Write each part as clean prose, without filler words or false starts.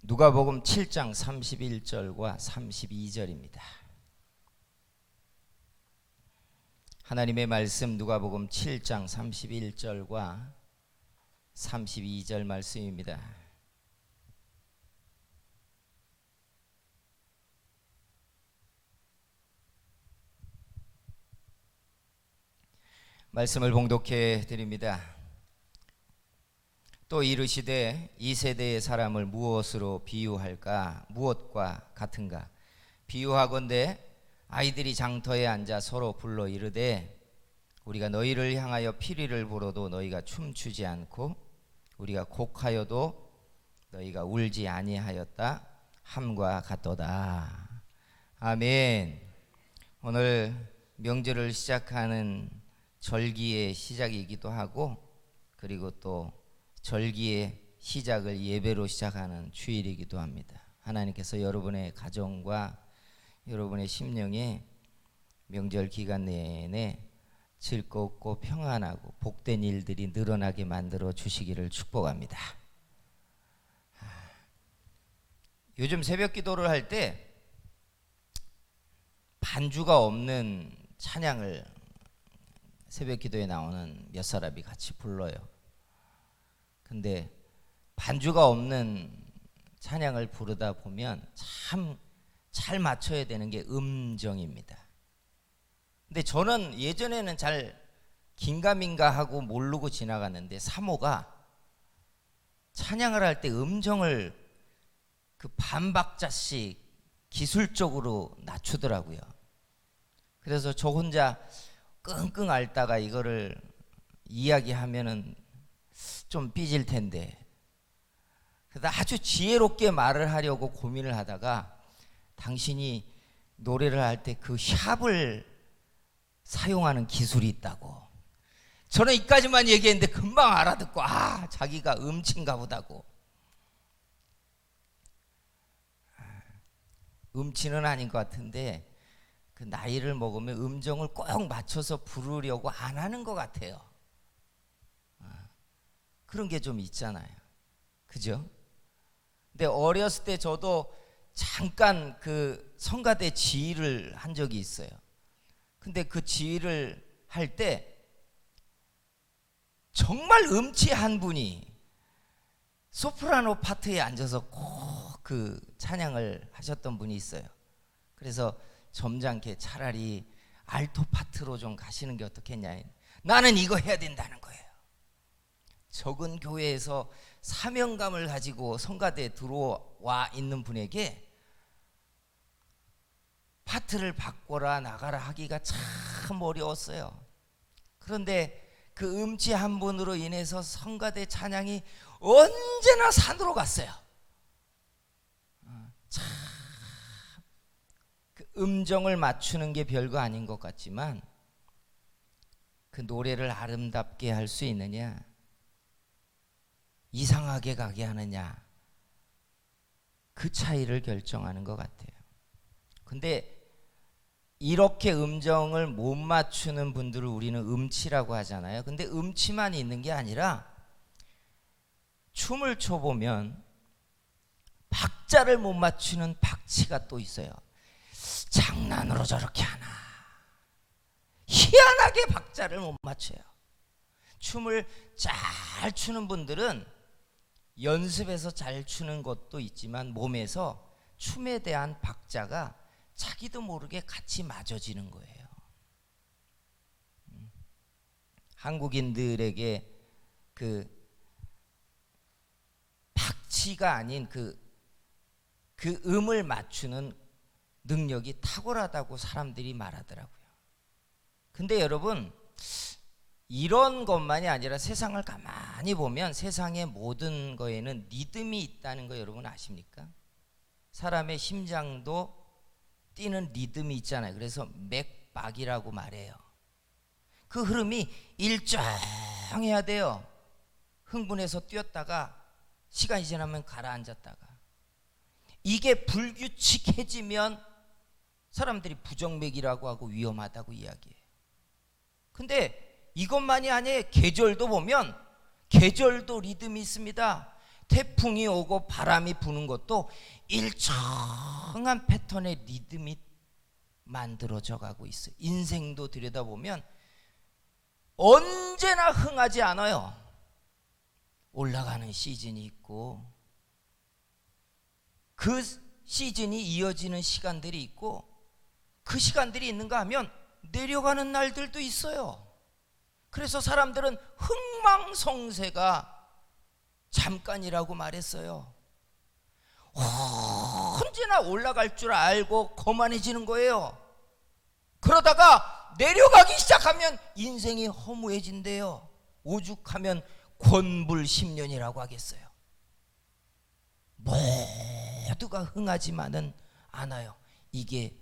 누가복음 7장 31절과 32절입니다. 하나님의 말씀 누가복음 7장 31절과 32절 말씀입니다. 말씀을 봉독해 드립니다. 또 이르시되 이 세대의 사람을 무엇으로 비유할까? 무엇과 같은가? 비유하건대 아이들이 장터에 앉아 서로 불러 이르되 우리가 너희를 향하여 피리를 불어도 너희가 춤추지 않고 우리가 곡하여도 너희가 울지 아니하였다 함과 같도다. 아멘. 오늘 명절을 시작하는 절기의 시작이기도 하고, 그리고 또 절기의 시작을 예배로 시작하는 주일이기도 합니다. 하나님께서 여러분의 가정과 여러분의 심령에 명절 기간 내내 즐겁고 평안하고 복된 일들이 늘어나게 만들어 주시기를 축복합니다. 요즘 새벽 기도를 할 때 반주가 없는 찬양을 새벽 기도에 나오는 몇 사람이 같이 불러요. 근데 반주가 없는 찬양을 부르다 보면 참 잘 맞춰야 되는 게 음정입니다. 근데 저는 예전에는 잘 긴가민가 하고 모르고 지나갔는데 사모가 찬양을 할 때 음정을 그 반박자씩 기술적으로 낮추더라고요. 그래서 저 혼자 끙끙 앓다가 이거를 이야기하면은 좀 삐질 텐데, 그래서 아주 지혜롭게 말을 하려고 고민을 하다가 당신이 노래를 할 때 그 샵을 사용하는 기술이 있다고. 저는 이까지만 얘기했는데 금방 알아듣고 자기가 음치인가 보다고. 음치는 아닌 것 같은데 그 나이를 먹으면 음정을 꼭 맞춰서 부르려고 안 하는 것 같아요. 그런 게 좀 있잖아요. 그죠? 근데 어렸을 때 저도 잠깐 그 성가대 지휘를 한 적이 있어요. 근데 그 지휘를 할 때 정말 음치한 분이 소프라노 파트에 앉아서 꼭 그 찬양을 하셨던 분이 있어요. 그래서 점잖게 차라리 알토 파트로 좀 가시는 게 어떻겠냐. 나는 이거 해야 된다는 거예요. 적은 교회에서 사명감을 가지고 성가대에 들어와 있는 분에게 파트를 바꿔라 나가라 하기가 참 어려웠어요. 그런데 그 음치 한 분으로 인해서 성가대 찬양이 언제나 산으로 갔어요. 참 그 음정을 맞추는 게 별거 아닌 것 같지만 그 노래를 아름답게 할 수 있느냐, 이상하게 가게 하느냐, 그 차이를 결정하는 것 같아요. 근데 이렇게 음정을 못 맞추는 분들을 우리는 음치라고 하잖아요. 근데 음치만 있는 게 아니라 춤을 춰보면 박자를 못 맞추는 박치가 또 있어요. 장난으로 저렇게 하나. 희한하게 박자를 못 맞춰요. 춤을 잘 추는 분들은 연습해서 잘 추는 것도 있지만 몸에서 춤에 대한 박자가 자기도 모르게 같이 맞아지는 거예요. 한국인들에게 그 박치가 아닌 그 음을 맞추는 능력이 탁월하다고 사람들이 말하더라고요. 근데 여러분, 이런 것만이 아니라 세상을 가만히 보면 세상의 모든 거에는 리듬이 있다는 거 여러분 아십니까? 사람의 심장도 뛰는 리듬이 있잖아요. 그래서 맥박이라고 말해요. 그 흐름이 일정해야 돼요. 흥분해서 뛰었다가 시간이 지나면 가라앉았다가. 이게 불규칙해지면 사람들이 부정맥이라고 하고 위험하다고 이야기해요. 근데 이것만이 아니에요. 계절도 보면 계절도 리듬이 있습니다. 태풍이 오고 바람이 부는 것도 일정한 패턴의 리듬이 만들어져 가고 있어요. 인생도 들여다보면 언제나 흥하지 않아요. 올라가는 시즌이 있고 그 시즌이 이어지는 시간들이 있고 그 시간들이 있는가 하면 내려가는 날들도 있어요. 그래서 사람들은 흥망성쇠가 잠깐이라고 말했어요. 언제나 올라갈 줄 알고 거만해지는 거예요. 그러다가 내려가기 시작하면 인생이 허무해진대요. 오죽하면 권불 10년이라고 하겠어요. 모두가 흥하지만은 않아요. 이게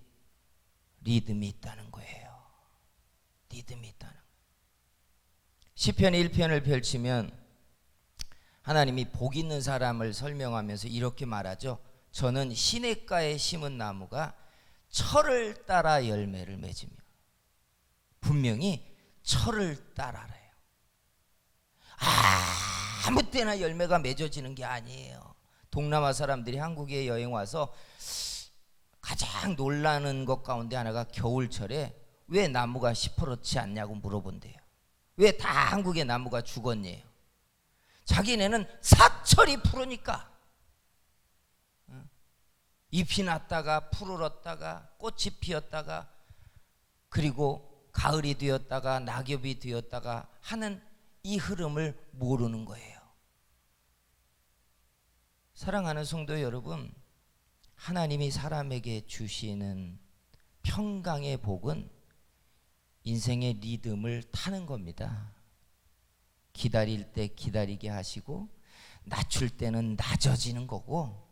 리듬이 있다는 거예요. 리듬이 있다는 거예요. 시편 1편을 펼치면 하나님이 복 있는 사람을 설명하면서 이렇게 말하죠. 저는 시냇가에 심은 나무가 철을 따라 열매를 맺으며. 분명히 철을 따라래요. 아무 때나 열매가 맺어지는 게 아니에요. 동남아 사람들이 한국에 여행 와서 가장 놀라는 것 가운데 하나가 겨울철에 왜 나무가 시퍼렇지 않냐고 물어본대요. 왜 다 한국의 나무가 죽었냐요. 자기네는 사철이 푸르니까. 잎이 났다가 푸르렀다가 꽃이 피었다가 그리고 가을이 되었다가 낙엽이 되었다가 하는 이 흐름을 모르는 거예요. 사랑하는 성도 여러분, 하나님이 사람에게 주시는 평강의 복은 인생의 리듬을 타는 겁니다. 기다릴 때 기다리게 하시고 낮출 때는 낮아지는 거고,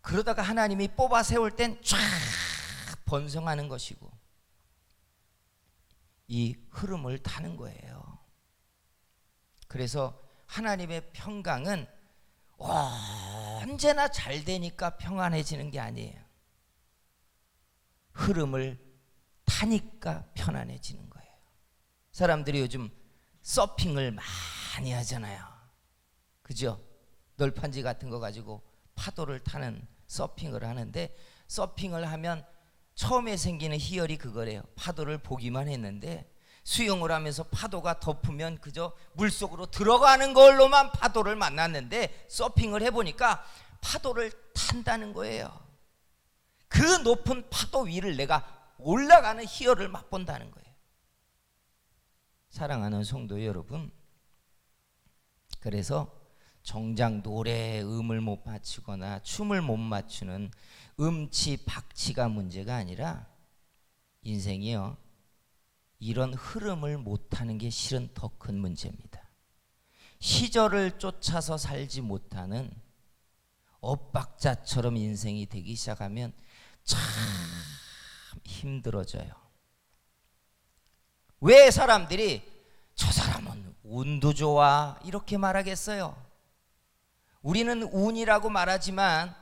그러다가 하나님이 뽑아 세울 땐 쫙 번성하는 것이고, 이 흐름을 타는 거예요. 그래서 하나님의 평강은 언제나 잘 되니까 평안해지는 게 아니에요. 흐름을 타니까 편안해지는 거예요. 사람들이 요즘 서핑을 많이 하잖아요. 그죠? 널판지 같은 거 가지고 파도를 타는 서핑을 하는데, 서핑을 하면 처음에 생기는 희열이 그거래요. 파도를 보기만 했는데 수영을 하면서 파도가 덮으면 그저 물속으로 들어가는 걸로만 파도를 만났는데, 서핑을 해보니까 파도를 탄다는 거예요. 그 높은 파도 위를 내가 올라가는 희열을 맛본다는 거예요. 사랑하는 성도 여러분, 그래서 정작 노래에 음을 못 맞추거나 춤을 못 맞추는 음치 박치가 문제가 아니라, 인생이요, 이런 흐름을 못하는 게 실은 더 큰 문제입니다. 시절을 쫓아서 살지 못하는 엇박자처럼 인생이 되기 시작하면 참 힘들어져요. 왜 사람들이 저 사람은 운도 좋아 이렇게 말하겠어요? 우리는 운이라고 말하지만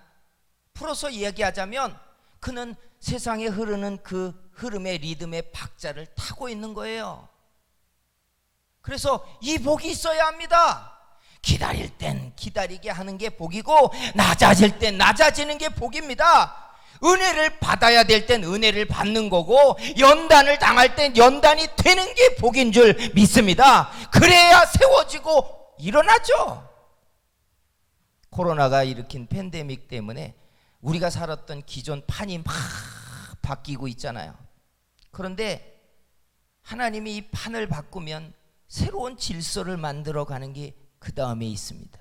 풀어서 이야기하자면 그는 세상에 흐르는 그 흐름의 리듬의 박자를 타고 있는 거예요. 그래서 이 복이 있어야 합니다. 기다릴 땐 기다리게 하는 게 복이고, 낮아질 땐 낮아지는 게 복입니다. 은혜를 받아야 될 땐 은혜를 받는 거고, 연단을 당할 땐 연단이 되는 게 복인 줄 믿습니다. 그래야 세워지고 일어나죠. 코로나가 일으킨 팬데믹 때문에 우리가 살았던 기존 판이 막 바뀌고 있잖아요. 그런데 하나님이 이 판을 바꾸면 새로운 질서를 만들어가는 게 그 다음에 있습니다.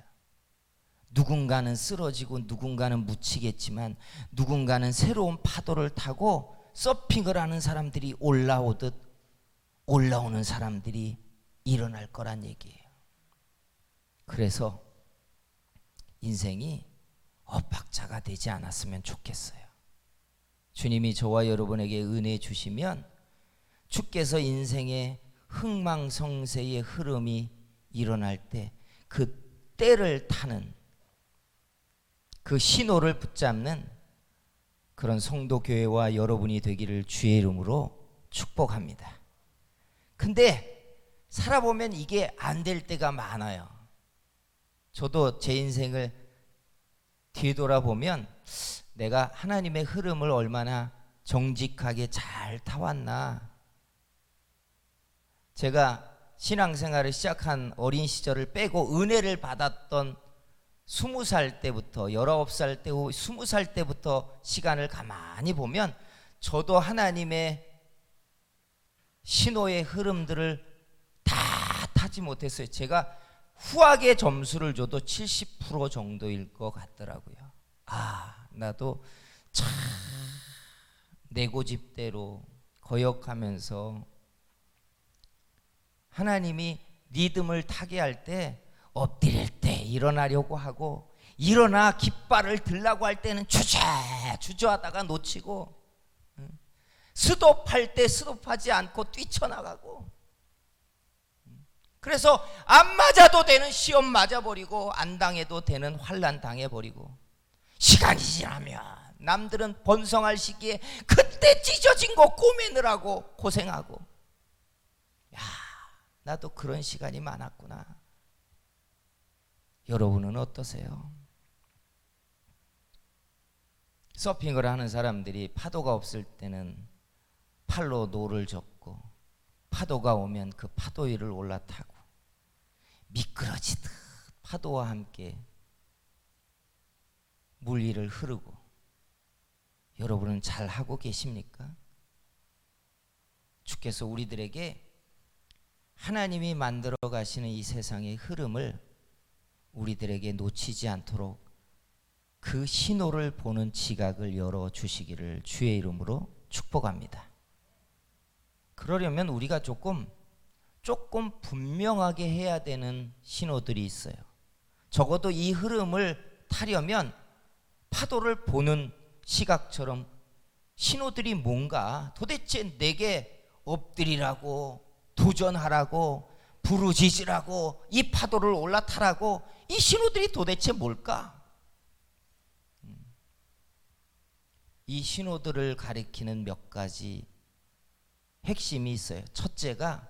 누군가는 쓰러지고 누군가는 묻히겠지만, 누군가는 새로운 파도를 타고 서핑을 하는 사람들이 올라오듯 올라오는 사람들이 일어날 거란 얘기예요. 그래서 인생이 엇박자가 되지 않았으면 좋겠어요. 주님이 저와 여러분에게 은혜 주시면 주께서 인생의 흥망성쇠의 흐름이 일어날 때 그 때를 타는, 그 신호를 붙잡는 그런 성도교회와 여러분이 되기를 주의 이름으로 축복합니다. 근데 살아보면 이게 안 될 때가 많아요. 저도 제 인생을 뒤돌아보면 내가 하나님의 흐름을 얼마나 정직하게 잘 타왔나. 제가 신앙생활을 시작한 어린 시절을 빼고 은혜를 받았던 20살 때부터 19살 때 후 20살 때부터 시간을 가만히 보면 저도 하나님의 신호의 흐름들을 다 타지 못했어요. 제가 후하게 점수를 줘도 70% 정도일 것 같더라고요. 나도 참 내 고집대로 거역하면서 하나님이 리듬을 타게 할 때 엎드릴 때 일어나려고 하고, 일어나 깃발을 들라고 할 때는 주저하다가 놓치고, 스톱할 때 스톱하지 않고 뛰쳐나가고, 그래서 안 맞아도 되는 시험 맞아버리고 안 당해도 되는 환난 당해버리고, 시간이 지나면 남들은 번성할 시기에 그때 찢어진 거 꼬매느라고 고생하고, 나도 그런 시간이 많았구나. 여러분은 어떠세요? 서핑을 하는 사람들이 파도가 없을 때는 팔로 노를 젓고, 파도가 오면 그 파도 위를 올라타고 미끄러지듯 파도와 함께 물 위를 흐르고, 여러분은 잘 하고 계십니까? 주께서 우리들에게 하나님이 만들어 가시는 이 세상의 흐름을 우리들에게 놓치지 않도록 그 신호를 보는 지각을 열어주시기를 주의 이름으로 축복합니다. 그러려면 우리가 조금 분명하게 해야 되는 신호들이 있어요. 적어도 이 흐름을 타려면 파도를 보는 시각처럼 신호들이 뭔가, 도대체 내게 엎드리라고, 도전하라고, 부르짖으라고, 이 파도를 올라타라고, 이 신호들이 도대체 뭘까? 이 신호들을 가리키는 몇 가지 핵심이 있어요. 첫째가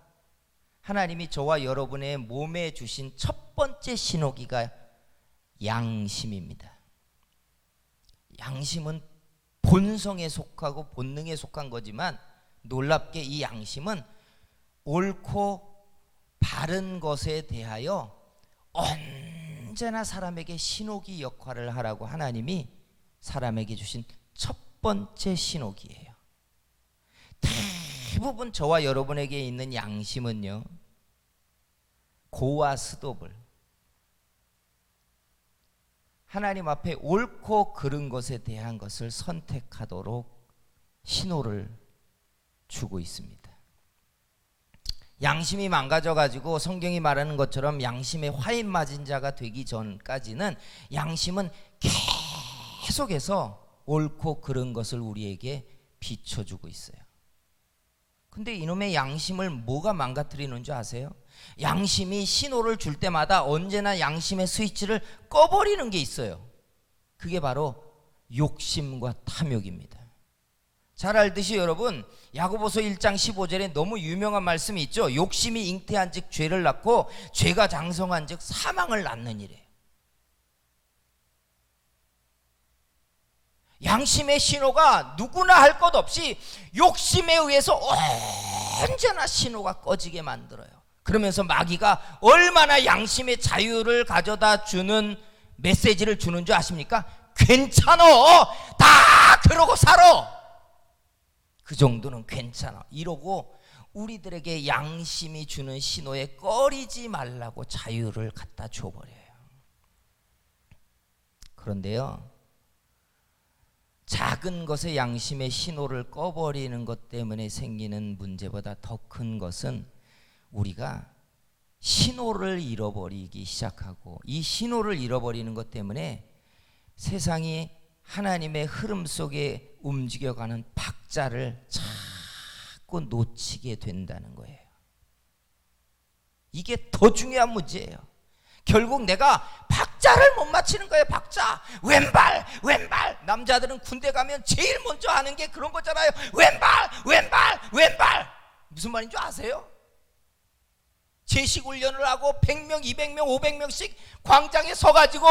하나님이 저와 여러분의 몸에 주신 첫 번째 신호기가 양심입니다. 양심은 본성에 속하고 본능에 속한 거지만, 놀랍게 이 양심은 옳고 바른 것에 대하여 언제나 사람에게 신호기 역할을 하라고 하나님이 사람에게 주신 첫 번째 신호기예요. 대부분 저와 여러분에게 있는 양심은요, 고와 스톱을, 하나님 앞에 옳고 그른 것에 대한 것을 선택하도록 신호를 주고 있습니다. 양심이 망가져가지고 성경이 말하는 것처럼 양심의 화인 맞은 자가 되기 전까지는 양심은 계속해서 옳고 그른 것을 우리에게 비춰주고 있어요. 근데 이놈의 양심을 뭐가 망가뜨리는 줄 아세요? 양심이 신호를 줄 때마다 언제나 양심의 스위치를 꺼버리는 게 있어요. 그게 바로 욕심과 탐욕입니다. 잘 알듯이 여러분, 야고보서 1장 15절에 너무 유명한 말씀이 있죠. 욕심이 잉태한 즉 죄를 낳고, 죄가 장성한 즉 사망을 낳는 이래요. 양심의 신호가 누구나 할 것 없이 욕심에 의해서 언제나 신호가 꺼지게 만들어요. 그러면서 마귀가 얼마나 양심의 자유를 가져다 주는 메시지를 주는 줄 아십니까? 괜찮어, 다 그러고 살아, 그 정도는 괜찮아, 이러고 우리들에게 양심이 주는 신호에 꺼리지 말라고 자유를 갖다 줘버려요. 그런데요, 작은 것에 양심의 신호를 꺼버리는 것 때문에 생기는 문제보다 더 큰 것은 우리가 신호를 잃어버리기 시작하고, 이 신호를 잃어버리는 것 때문에 세상이 하나님의 흐름 속에 움직여가는 박자를 자꾸 놓치게 된다는 거예요. 이게 더 중요한 문제예요. 결국 내가 박자를 못 맞추는 거예요. 박자, 왼발, 남자들은 군대 가면 제일 먼저 하는 게 그런 거잖아요. 왼발. 무슨 말인 줄 아세요? 제식훈련을 하고 100명, 200명, 500명씩 광장에 서가지고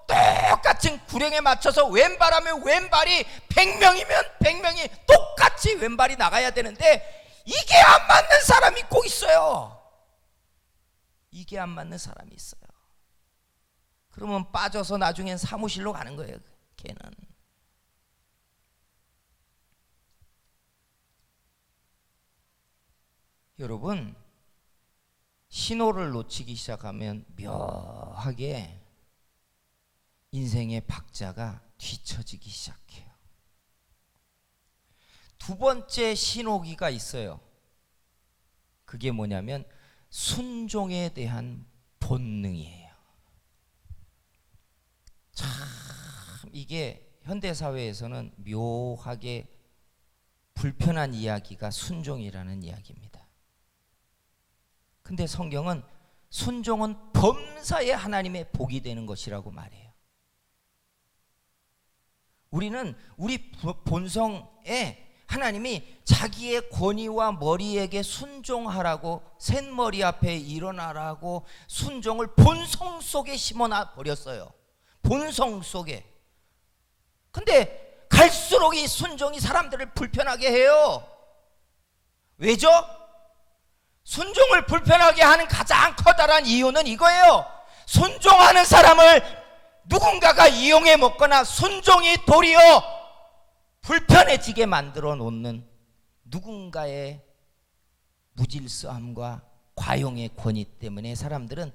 똑같은 구령에 맞춰서 왼발하면 왼발이 100명이면 100명이 똑같이 왼발이 나가야 되는데 이게 안 맞는 사람이 꼭 있어요. 이게 안 맞는 사람이 있어요. 그러면 빠져서 나중엔 사무실로 가는 거예요. 걔는. 여러분, 신호를 놓치기 시작하면 묘하게 인생의 박자가 뒤처지기 시작해요. 두 번째 신호기가 있어요. 그게 뭐냐면 순종에 대한 본능이에요. 참 이게 현대사회에서는 묘하게 불편한 이야기가 순종이라는 이야기입니다. 근데 성경은 순종은 범사에 하나님의 복이 되는 것이라고 말해요. 우리는 우리 본성에 하나님이 자기의 권위와 머리에게 순종하라고 샛머리 앞에 일어나라고 순종을 본성 속에 심어놔 버렸어요. 본성 속에. 근데 갈수록 이 순종이 사람들을 불편하게 해요. 왜죠? 순종을 불편하게 하는 가장 커다란 이유는 이거예요. 순종하는 사람을 누군가가 이용해 먹거나 순종이 도리어 불편해지게 만들어 놓는 누군가의 무질서함과 과용의 권위 때문에 사람들은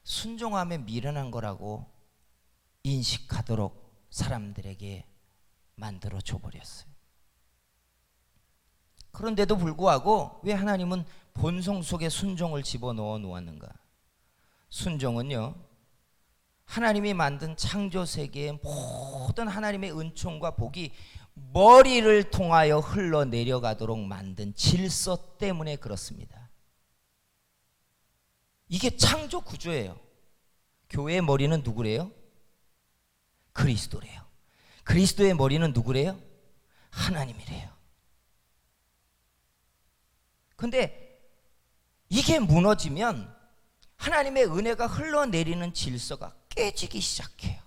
순종하면 미련한 거라고 인식하도록 사람들에게 만들어 줘버렸어요. 그런데도 불구하고 왜 하나님은 본성 속에 순종을 집어넣어 놓았는가? 순종은요, 하나님이 만든 창조 세계의 모든 하나님의 은총과 복이 머리를 통하여 흘러내려가도록 만든 질서 때문에 그렇습니다. 이게 창조 구조예요. 교회의 머리는 누구래요? 그리스도래요. 그리스도의 머리는 누구래요? 하나님이래요. 근데 이게 무너지면 하나님의 은혜가 흘러내리는 질서가 깨지기 시작해요.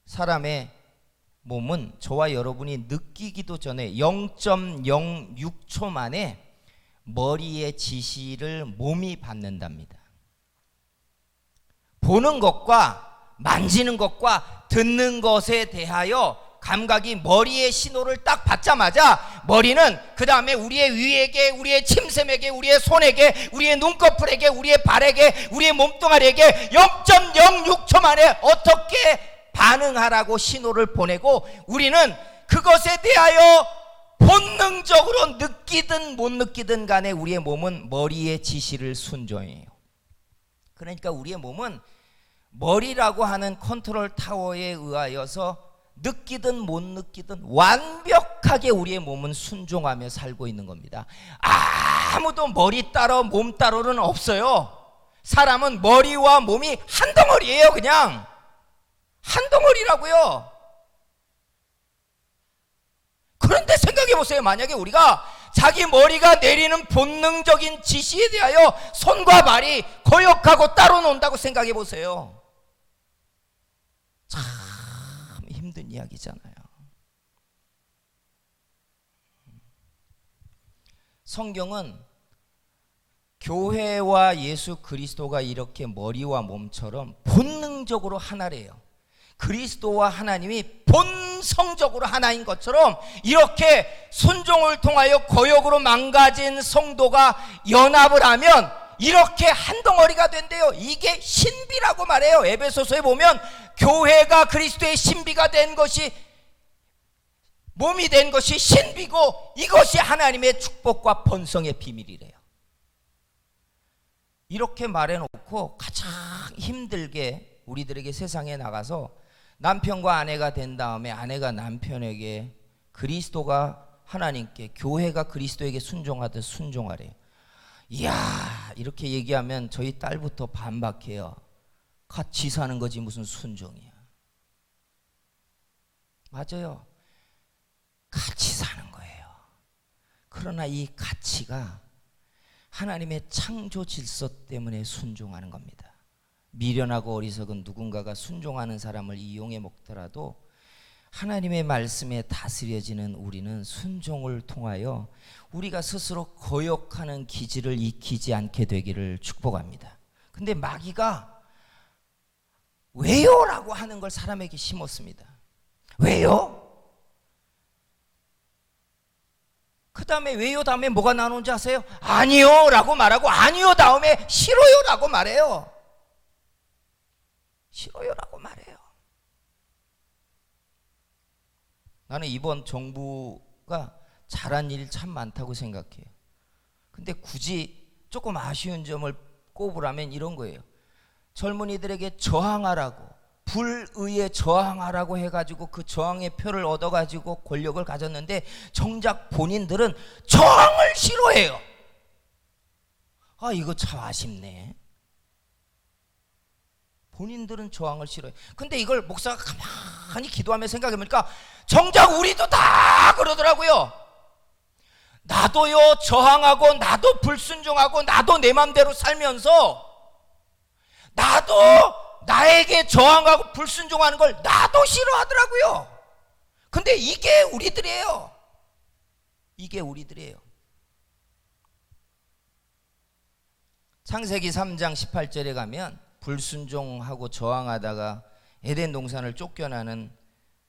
사람의 몸은 저와 여러분이 느끼기도 전에 0.06초 만에 머리의 지시를 몸이 받는답니다. 보는 것과 만지는 것과 듣는 것에 대하여 감각이 머리의 신호를 딱 받자마자 머리는 그 다음에 우리의 위에게, 우리의 침샘에게, 우리의 손에게, 우리의 눈꺼풀에게, 우리의 발에게, 우리의 몸뚱아리에게 0.06초 만에 어떻게 반응하라고 신호를 보내고 우리는 그것에 대하여 본능적으로 느끼든 못 느끼든 간에 우리의 몸은 머리의 지시를 순종해요. 그러니까 우리의 몸은 머리라고 하는 컨트롤 타워에 의하여서 느끼든 못 느끼든 완벽하게 우리의 몸은 순종하며 살고 있는 겁니다. 아무도 머리 따로 몸 따로는 없어요. 사람은 머리와 몸이 한 덩어리예요. 그냥 한 덩어리라고요. 그런데 생각해 보세요. 만약에 우리가 자기 머리가 내리는 본능적인 지시에 대하여 손과 발이 거역하고 따로 논다고 생각해 보세요. 참 힘든 이야기잖아요. 성경은 교회와 예수 그리스도가 이렇게 머리와 몸처럼 본능적으로 하나래요. 그리스도와 하나님이 본성적으로 하나인 것처럼 이렇게 순종을 통하여 거역으로 망가진 성도가 연합을 하면 이렇게 한 덩어리가 된대요. 이게 신비라고 말해요. 에베소서에 보면 교회가 그리스도의 신비가 된 것이, 몸이 된 것이 신비고 이것이 하나님의 축복과 번성의 비밀이래요. 이렇게 말해놓고 가장 힘들게 우리들에게 세상에 나가서 남편과 아내가 된 다음에 아내가 남편에게 그리스도가 하나님께, 교회가 그리스도에게 순종하듯 순종하래요. 이야, 이렇게 얘기하면 저희 딸부터 반박해요. 같이 사는 거지 무슨 순종이야. 맞아요. 같이 사는 거예요. 그러나 이 가치가 하나님의 창조 질서 때문에 순종하는 겁니다. 미련하고 어리석은 누군가가 순종하는 사람을 이용해 먹더라도 하나님의 말씀에 다스려지는 우리는 순종을 통하여 우리가 스스로 거역하는 기질을 익히지 않게 되기를 축복합니다. 근데 마귀가 왜요? 라고 하는 걸 사람에게 심었습니다. 왜요? 그 다음에 왜요 다음에 뭐가 나오는지 아세요? 아니요 라고 말하고 아니요 다음에 싫어요 라고 말해요. 싫어요 라고 말해요. 나는 이번 정부가 잘한 일 참 많다고 생각해요. 근데 굳이 조금 아쉬운 점을 꼽으라면 이런 거예요. 젊은이들에게 저항하라고, 불의에 저항하라고 해가지고 그 저항의 표를 얻어가지고 권력을 가졌는데 정작 본인들은 저항을 싫어해요. 아, 이거 참 아쉽네. 본인들은 저항을 싫어해요. 근데 이걸 목사가 가만히 기도하며 생각해보니까 정작 우리도 다 그러더라고요. 나도요 저항하고 나도 불순종하고 나도 내 맘대로 살면서 나도 나에게 저항하고 불순종하는 걸 나도 싫어하더라고요. 근데 이게 우리들이에요. 이게 우리들이에요. 창세기 3장 18절에 가면 불순종하고 저항하다가 에덴 동산을 쫓겨나는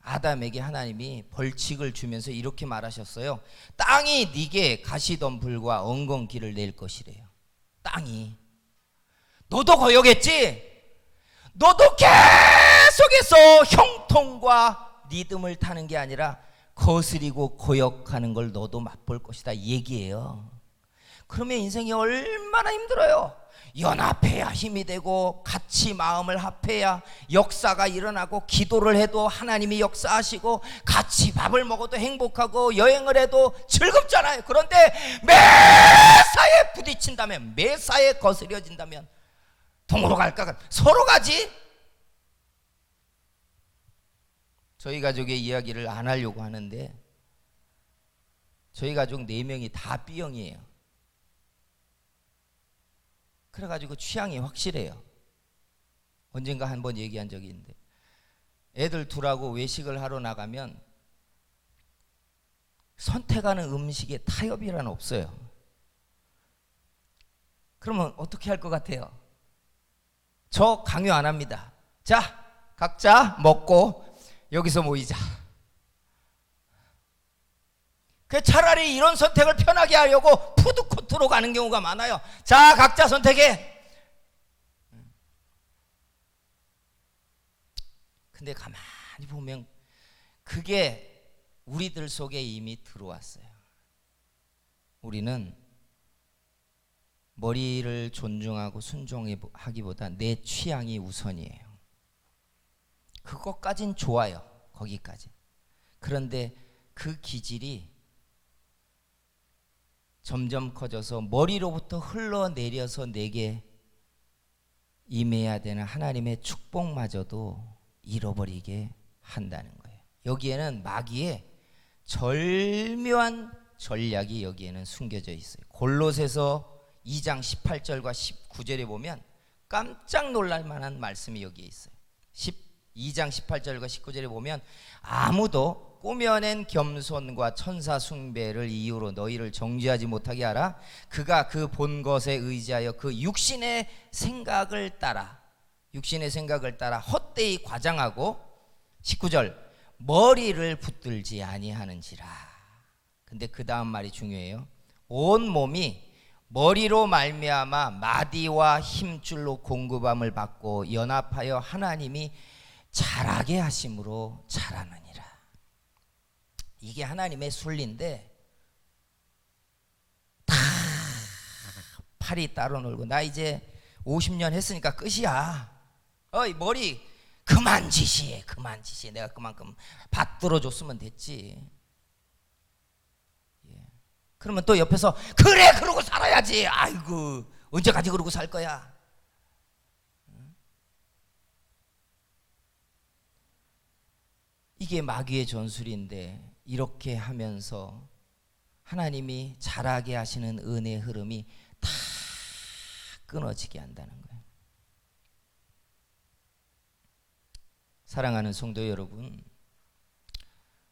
아담에게 하나님이 벌칙을 주면서 이렇게 말하셨어요. 땅이 네게 가시덤불과 엉겅퀴를 낼 것이래요. 땅이. 너도 거역했지? 너도 계속해서 형통과 리듬을 타는 게 아니라 거스리고 거역하는 걸 너도 맛볼 것이다 얘기예요. 그러면 인생이 얼마나 힘들어요. 연합해야 힘이 되고 같이 마음을 합해야 역사가 일어나고 기도를 해도 하나님이 역사하시고 같이 밥을 먹어도 행복하고 여행을 해도 즐겁잖아요. 그런데 매사에 부딪힌다면, 매사에 거스려진다면 동으로 갈까? 서로 가지. 저희 가족의 이야기를 안 하려고 하는데 저희 가족 4명이 다 B형이에요. 그래가지고 취향이 확실해요. 언젠가 한번 얘기한 적이 있는데 애들 둘하고 외식을 하러 나가면 선택하는 음식에 타협이란 없어요. 그러면 어떻게 할 것 같아요? 저 강요 안 합니다. 자, 각자 먹고 여기서 모이자. 차라리 이런 선택을 편하게 하려고 푸드코트로 가는 경우가 많아요. 자, 각자 선택해. 근데 가만히 보면 그게 우리들 속에 이미 들어왔어요. 우리는 머리를 존중하고 순종하기보다 내 취향이 우선이에요. 그것까진 좋아요. 거기까지. 그런데 그 기질이 점점 커져서 머리로부터 흘러내려서 내게 임해야 되는 하나님의 축복마저도 잃어버리게 한다는 거예요. 여기에는 마귀의 절묘한 전략이 여기에는 숨겨져 있어요. 골로새서 2장 18절과 19절에 보면 깜짝 놀랄 만한 말씀이 여기에 있어요. 2장 18절과 19절에 보면 아무도 꾸며낸 겸손과 천사 숭배를 이유로 너희를 정죄하지 못하게 하라. 그가 그 본 것에 의지하여 그 육신의 생각을 따라 헛되이 과장하고 19절 머리를 붙들지 아니하는지라. 근데 그 다음 말이 중요해요. 온 몸이 머리로 말미암아 마디와 힘줄로 공급함을 받고 연합하여 하나님이 자라게 하심으로 자라느니라. 이게 하나님의 순리인데 다 팔이 따로 놀고 나 이제 50년 했으니까 끝이야. 어이 머리 그만 지시해. 내가 그만큼 받들어 줬으면 됐지. 그러면 또 옆에서 그래 그러고 살아야지. 아이고 언제까지 그러고 살 거야. 이게 마귀의 전술인데 이렇게 하면서 하나님이 자라게 하시는 은혜의 흐름이 다 끊어지게 한다는 거예요. 사랑하는 성도 여러분,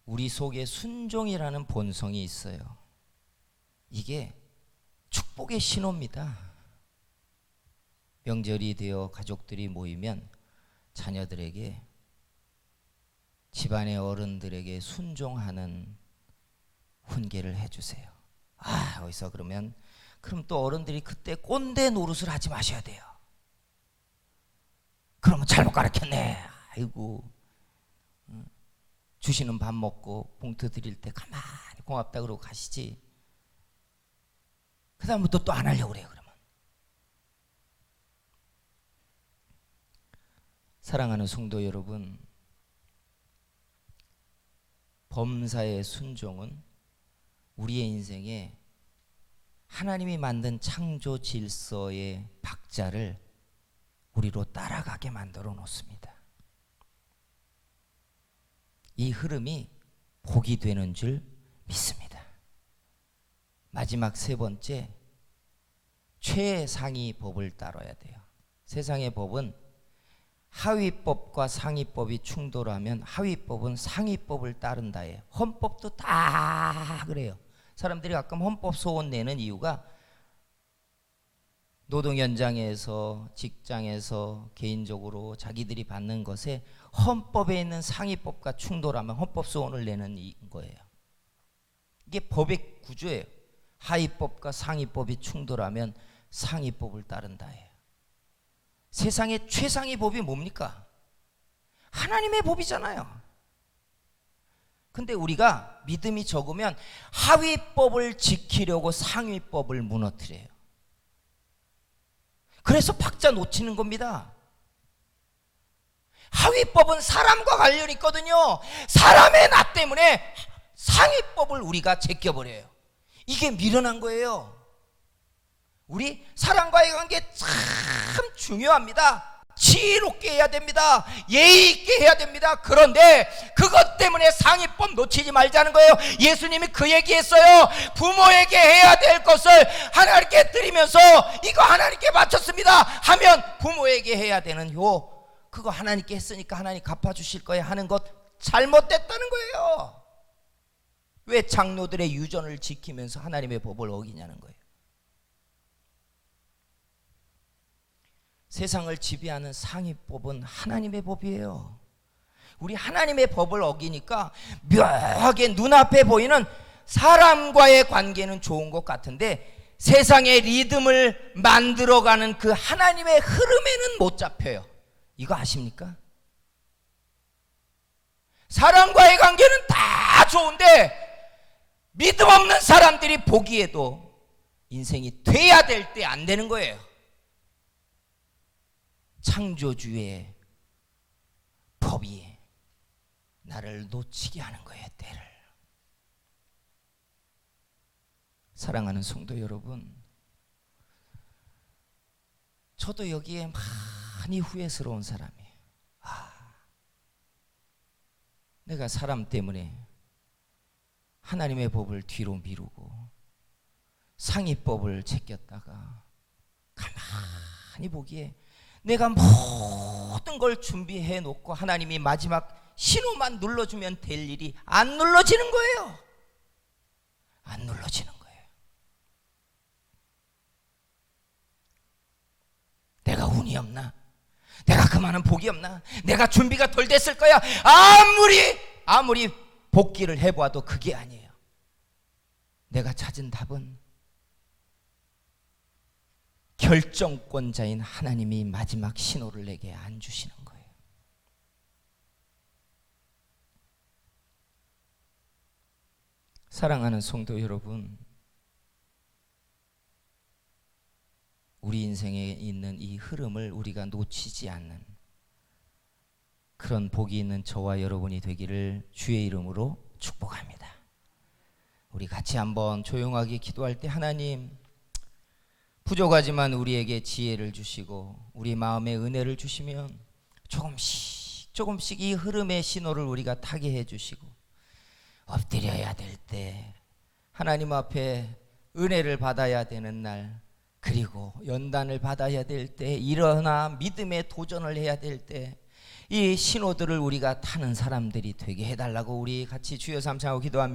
우리 속에 순종이라는 본성이 있어요. 이게 축복의 신호입니다. 명절이 되어 가족들이 모이면 자녀들에게, 집안의 어른들에게 순종하는 훈계를 해주세요. 어디서 그럼 또 어른들이 그때 꼰대 노릇을 하지 마셔야 돼요. 그러면 잘못 가르쳤네. 아이고, 주시는 밥 먹고 봉투 드릴 때 가만히 고맙다 그러고 가시지. 그 다음부터 또 안 하려고 그래요. 그러면. 사랑하는 성도 여러분, 범사의 순종은 우리의 인생에 하나님이 만든 창조 질서의 박자를 우리로 따라가게 만들어 놓습니다. 이 흐름이 복이 되는 줄 믿습니다. 마지막 세 번째, 최상위 법을 따라야 돼요. 세상의 법은 하위법과 상위법이 충돌하면 하위법은 상위법을 따른다예요. 헌법도 다 그래요. 사람들이 가끔 헌법 소원 내는 이유가 노동 현장에서, 직장에서, 개인적으로 자기들이 받는 것에 헌법에 있는 상위법과 충돌하면 헌법 소원을 내는 거예요. 이게 법의 구조예요. 하위법과 상위법이 충돌하면 상위법을 따른다예요. 세상의 최상위 법이 뭡니까? 하나님의 법이잖아요. 근데 우리가 믿음이 적으면 하위법을 지키려고 상위법을 무너뜨려요. 그래서 박자 놓치는 겁니다. 하위법은 사람과 관련이 있거든요. 사람의 나 때문에 상위법을 우리가 제껴버려요. 이게 미련한 거예요. 우리 사람과의 관계 참 중요합니다. 지혜롭게 해야 됩니다. 예의 있게 해야 됩니다. 그런데 그것 때문에 상위법 놓치지 말자는 거예요. 예수님이 그 얘기했어요. 부모에게 해야 될 것을 하나님께 드리면서 이거 하나님께 바쳤습니다 하면 부모에게 해야 되는 효, 그거 하나님께 했으니까 하나님 갚아주실 거야 하는 것 잘못됐다는 거예요. 왜 장로들의 유전을 지키면서 하나님의 법을 어기냐는 거예요. 세상을 지배하는 상위법은 하나님의 법이에요. 우리 하나님의 법을 어기니까 묘하게 눈앞에 보이는 사람과의 관계는 좋은 것 같은데 세상의 리듬을 만들어가는 그 하나님의 흐름에는 못 잡혀요. 이거 아십니까? 사람과의 관계는 다 좋은데 믿음 없는 사람들이 보기에도 인생이 돼야 될 때 안 되는 거예요. 창조주의 법이 나를 놓치게 하는 거예요. 때를. 사랑하는 성도 여러분, 저도 여기에 많이 후회스러운 사람이에요. 내가 사람 때문에 하나님의 법을 뒤로 미루고 상위법을 제꼈다가 가만히 보기에 내가 모든 걸 준비해 놓고 하나님이 마지막 신호만 눌러주면 될 일이 안 눌러지는 거예요. 안 눌러지는 거예요. 내가 운이 없나? 내가 그만한 복이 없나? 내가 준비가 덜 됐을 거야. 아무리 복기를 해봐도 그게 아니에요. 내가 찾은 답은 결정권자인 하나님이 마지막 신호를 내게 안 주시는 거예요. 사랑하는 성도 여러분, 우리 인생에 있는 이 흐름을 우리가 놓치지 않는 그런 복이 있는 저와 여러분이 되기를 주의 이름으로 축복합니다. 우리 같이 한번 조용하게 기도할 때, 하나님, 부족하지만 우리에게 지혜를 주시고 우리 마음에 은혜를 주시면 조금씩 이 흐름의 신호를 우리가 타게 해주시고, 엎드려야 될 때, 하나님 앞에 은혜를 받아야 되는 날, 그리고 연단을 받아야 될 때, 일어나 믿음의 도전을 해야 될 때 이 신호들을 우리가 타는 사람들이 되게 해달라고 우리 같이 주여 삼창하고 기도합니다.